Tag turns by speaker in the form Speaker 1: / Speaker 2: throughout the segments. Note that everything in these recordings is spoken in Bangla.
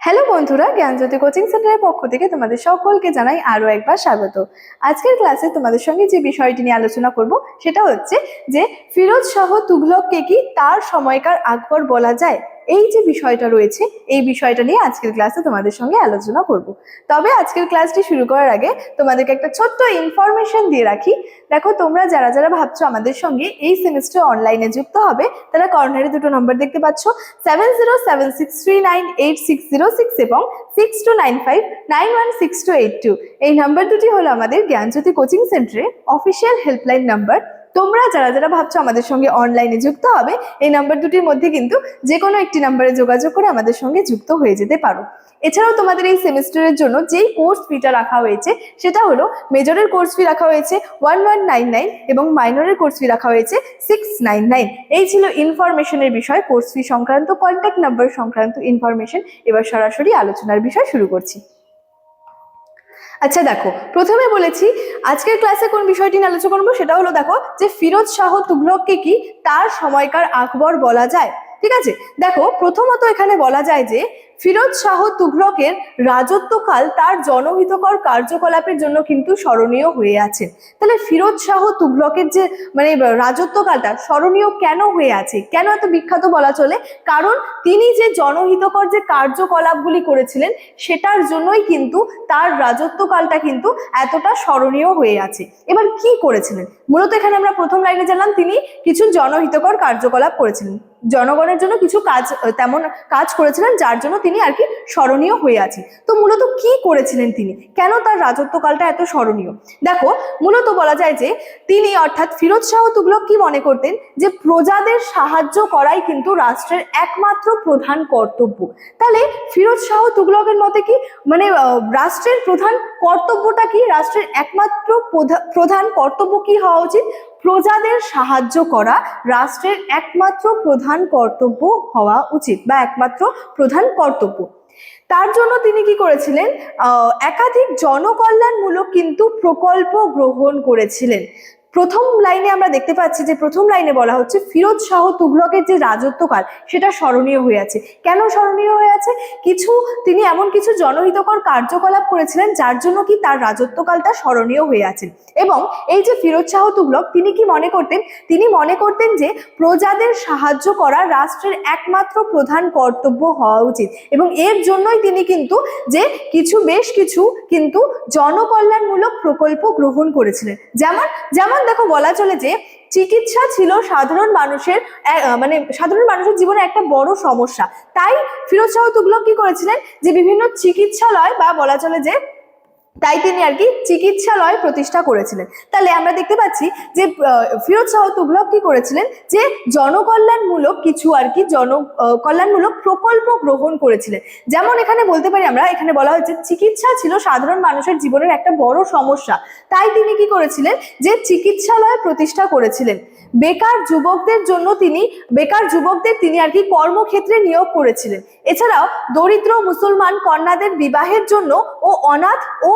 Speaker 1: হ্যালো বন্ধুরা, জ্ঞানজ্যোতি কোচিং সেন্টারের পক্ষ থেকে তোমাদের সকলকে জানাই আরো একবার স্বাগত। আজকের ক্লাসে তোমাদের সঙ্গে যে বিষয়টি নিয়ে আলোচনা করব সেটা হচ্ছে যে ফিরোজ শাহ তুঘলককে কি তার সময়কার আকবর বলা যায়। এই যে বিষয়টা রয়েছে এই বিষয়টা নিয়ে আজকের ক্লাসে তোমাদের সঙ্গে আলোচনা করব। তবে আজকের ক্লাসটি শুরু করার আগে তোমাদেরকে একটা ছোট্ট ইনফরমেশন দিয়ে রাখি। দেখো, তোমরা যারা যারা ভাবছো আমাদের সঙ্গে এই সেমিস্টার অনলাইনে যুক্ত হবে তারা কর্নারে দুটো নম্বর দেখতে পাচ্ছ, 7076398606 এবং 6295916282। এই নাম্বার দুটি হলো আমাদের জ্ঞানজ্যোতি কোচিং সেন্টারের অফিসিয়াল হেল্পলাইন নাম্বার। তোমরা যারা যারা ভাবছো আমাদের সঙ্গে অনলাইনে যুক্ত হবে এই নাম্বার দুটির মধ্যে কিন্তু যে কোনো একটি নাম্বারে যোগাযোগ করে আমাদের সঙ্গে যুক্ত হয়ে যেতে পারো। এছাড়াও তোমাদের এই সেমিস্টারের জন্য যেই কোর্স ফিটা রাখা হয়েছে সেটা হলো মেজরের কোর্স ফি রাখা হয়েছে 1199 এবং মাইনরের কোর্স ফি রাখা হয়েছে 699। এই ছিল ইনফরমেশনের বিষয়, কোর্স ফি সংক্রান্ত, কন্ট্যাক্ট নাম্বার সংক্রান্ত ইনফরমেশন। এবার সরাসরি আলোচনার বিষয় শুরু করছি। আচ্ছা দেখো, প্রথমে বলেছি আজকের ক্লাসে কোন বিষয়টি নিয়ে আলোচনা করবো সেটা হলো দেখো যে ফিরোজ শাহ তুঘলককে কি তার সময়কার আকবর বলা যায়। ঠিক আছে, দেখো প্রথমত এখানে বলা যায় যে ফিরোজ শাহ তুঘলকের রাজত্বকাল তার জনহিতকর কার্যকলাপের জন্য কিন্তু স্মরণীয় হয়ে আছে। তাহলে ফিরোজ শাহ তুঘলকের যে রাজত্বকালটা স্মরণীয় কেন হয়ে আছে, কেন এত বিখ্যাত বলা চলে, কারণ তিনি যে জনহিতকর যে কার্যকলাপগুলি করেছিলেন সেটার জন্যই কিন্তু তার রাজত্বকালটা কিন্তু এতটা স্মরণীয় হয়ে আছে। এবার কি করেছিলেন, মূলত এখানে আমরা প্রথম লাইনে জানলাম তিনি কিছু জনহিতকর কার্যকলাপ করেছিলেন, জনগণের জন্য কিছু তেমন কাজ করেছিলেন যার জন্য তিনি আর কি স্মরণীয় হয়ে আছে। তো মূলত কি করেছিলেন তিনি, কেন তার রাজত্বকালটা এত স্মরণীয়? দেখো, মূলত বলা যায় যে তিনি অর্থাৎ ফিরোজ শাহ তুঘলক কি মনে করতেন যে প্রজাদের সাহায্য করাই কিন্তু রাষ্ট্রের একমাত্র প্রধান কর্তব্য। তাহলে ফিরোজ শাহ তুঘলকের মতে কি রাষ্ট্রের প্রধান কর্তব্যটা কি, রাষ্ট্রের একমাত্র প্রধান কর্তব্য কি হওয়া উচিত? প্রজাদের সাহায্য করা রাষ্ট্রের একমাত্র প্রধান কর্তব্য হওয়া উচিত বা একমাত্র প্রধান কর্তব্য। তার জন্য তিনি কি করেছিলেন, একাধিক জনকল্যাণমূলক কিন্তু প্রকল্প গ্রহণ করেছিলেন। প্রথম লাইনে আমরা দেখতে পাচ্ছি যে প্রথম লাইনে বলা হচ্ছে ফিরোজ শাহ তুঘলকের যে রাজত্বকাল সেটা স্মরণীয় হয়ে আছে। কেন স্মরণীয় হয়ে আছে? তিনি এমন কিছু জনহিতকর কার্যকলাপ করেছিলেন যার জন্য কি তার রাজত্বকালটা স্মরণীয় হয়ে আছে। এবং এই যে ফিরোজ শাহ তুঘলক তিনি কি মনে করতেন, তিনি মনে করতেন যে প্রজাদের সাহায্য করা রাষ্ট্রের একমাত্র প্রধান কর্তব্য হওয়া উচিত এবং এর জন্যই তিনি কিন্তু বেশ কিছু কিন্তু জনকল্যাণমূলক প্রকল্প গ্রহণ করেছিলেন। যেমন দেখো, বলা চলে যে চিকিৎসা ছিল সাধারণ মানুষের জীবনে একটা বড় সমস্যা। তাই ফিরোজ শাহ তুঘলক কি করেছিলেন যে বিভিন্ন চিকিৎসালয় বা বলা চলে যে তাই তিনি আর কি চিকিৎসালয় প্রতিষ্ঠা করেছিলেন। তাহলে আমরা দেখতে পাচ্ছি যে ফিরোজ শাহ তুঘলক কি করেছিলেন যে জনকল্যাণমূলক কিছু আর কি জনকল্যাণমূলক প্রকল্প গ্রহণ করেছিলেন। যেমন এখানে বলতে পারি আমরা, এখানে বলা হয়েছে চিকিৎসা ছিল সাধারণ মানুষের জীবনের একটা বড় সমস্যা, তাই তিনি কি করেছিলেন যে চিকিৎসালয় প্রতিষ্ঠা করেছিলেন। বেকার যুবকদের তিনি আর কি কর্মক্ষেত্রে নিয়োগ করেছিলেন। এছাড়াও দরিদ্র মুসলমান কন্যাদের বিবাহের জন্য ও অনাথ ও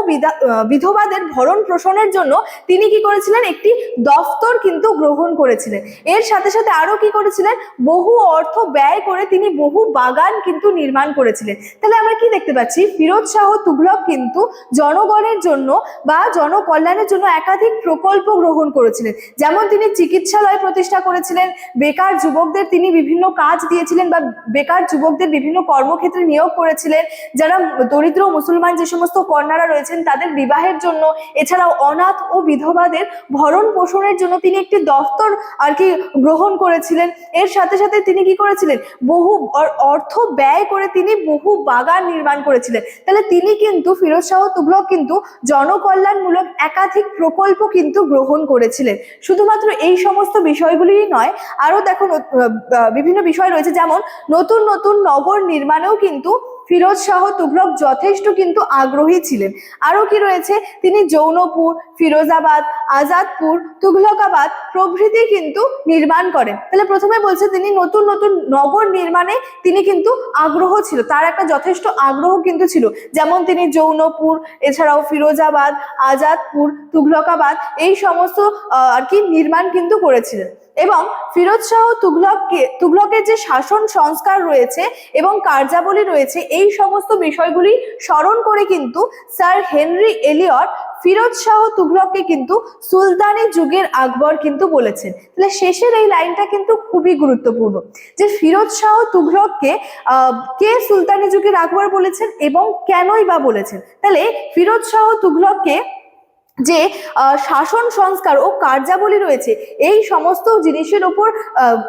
Speaker 1: বিধবাদের ভরণ পোষণের জন্য তিনি কি করেছিলেন, একটি দফতর কিন্তু গ্রহণ করেছিলেন। এর সাথে সাথে আরো কি করেছিলেন, বহু অর্থ ব্যয় করে তিনি বহু বাগান কিন্তু নির্মাণ করেছিলেন। তাহলে আমরা কি দেখতে পাচ্ছি, ফিরোজ শাহ তুঘলক কিন্তু জনগণের জন্য বা জনকল্যাণের জন্য একাধিক প্রকল্প গ্রহণ করেছিলেন। যেমন তিনি চিকিৎসালয় প্রতিষ্ঠা করেছিলেন, বেকার যুবকদের তিনি বিভিন্ন কাজ দিয়েছিলেন বা বেকার যুবকদের বিভিন্ন কর্মক্ষেত্রে নিয়োগ করেছিলেন, যারা দরিদ্র মুসলমান যে সমস্ত কন্যারা রয়েছেন তাদের বিবাহের জন্য, এছাড়াও অনাথ ও বিধবাদের ভরণ পোষণের জন্য তিনি একটি দফতর আর কি গ্রহণ করেছিলেন। এর সাথে সাথে তিনি কি করেছিলেন, বহু অর্থ ব্যয় করে তিনি বহু বাগান নির্মাণ করেছিলেন। তাহলে তিনি কিন্তু ফিরোজ শাহ তুঘলক কিন্তু জনকল্যাণমূলক একাধিক প্রকল্প কিন্তু গ্রহণ করেছিলেন। শুধুমাত্র এই সমস্ত বিষয়গুলি নয়, আরো দেখো বিভিন্ন বিষয় রয়েছে, যেমন নতুন নতুন নগর নির্মাণেও কিন্তু ফিরোজ শাহ তুঘলক যথেষ্ট কিন্তু আগ্রহী ছিলেন। আরো কি রয়েছে, তিনি জৌনপুর, ফিরোজাবাদ, আজাদপুর, তুঘলকাবাদ প্রভৃতি কিন্তু নির্মাণ করেন। তাহলে প্রথমে বলছে তিনি নতুন নতুন নগর নির্মাণে তিনি কিন্তু আগ্রহ ছিল, তার একটা যথেষ্ট আগ্রহ কিন্তু ছিল। যেমন তিনি জৌনপুর, এছাড়াও ফিরোজাবাদ, আজাদপুর, তুঘলকাবাদ এই সমস্ত আর কি নির্মাণ কিন্তু করেছিলেন। এবং ফিরোজ শাহ তুঘলকের যে শাসন সংস্কার রয়েছে এবং কার্যাবলী রয়েছে এই সমস্ত বিষয়গুলি স্মরণ করে কিন্তু sir Henry Elliot Firoz Shah তুঘলককে কিন্তু সুলতানি যুগের আকবর কিন্তু বলেছেন। তাহলে শেষের এই লাইনটা কিন্তু খুবই গুরুত্বপূর্ণ, যে ফিরোজ শাহ তুঘলককে কে সুলতানি যুগের আকবর বলেছেন এবং কেনই বা বলেছেন। তাহলে ফিরোজ শাহ তুঘলককে যে শাসন সংস্কার ও কার্যাবলী রয়েছে এই সমস্ত জিনিসের উপর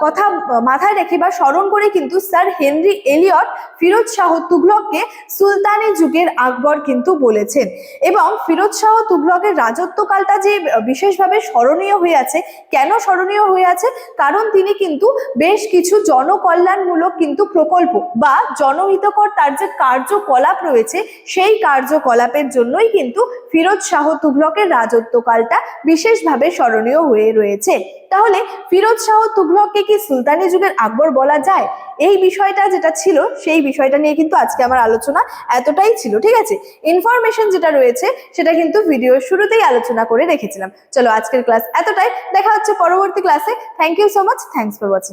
Speaker 1: কথা মাথায় রেখে বা স্মরণ করে কিন্তু sir Henry Elliot Firoz Shah তুঘলককে সুলতানি যুগের আকবর কিন্তু বলেছেন। এবং ফিরোজ শাহ তুঘলকের রাজত্বকালটা যে বিশেষভাবে স্মরণীয় হয়ে আছে, কেন স্মরণীয় হয়ে আছে? কারণ তিনি কিন্তু বেশ কিছু জনকল্যাণমূলক কিন্তু প্রকল্প বা জনহিতকর তার যে কার্যকলাপ রয়েছে সেই কার্যকলাপের জন্যই কিন্তু ফিরোজ শাহ তুঘলকের রাজত্বকালটা বিশেষভাবে স্মরণীয় হয়ে রয়েছে। তাহলে ফিরোজ শাহ তুঘলককে কি সুলতানি যুগের আকবর বলা যায়? এই বিষয়টা যেটা ছিল সেই বিষয়টা নিয়ে কিন্তু আজকে আমার আলোচনা এতটাই ছিল। ঠিক আছে, ইনফরমেশন যেটা রয়েছে সেটা কিন্তু ভিডিওর শুরুতেই আলোচনা করে রেখেছিলাম। চলো আজকের ক্লাস এতটাই, দেখা হচ্ছে পরবর্তী ক্লাসে। Thank you so much, thanks for watching.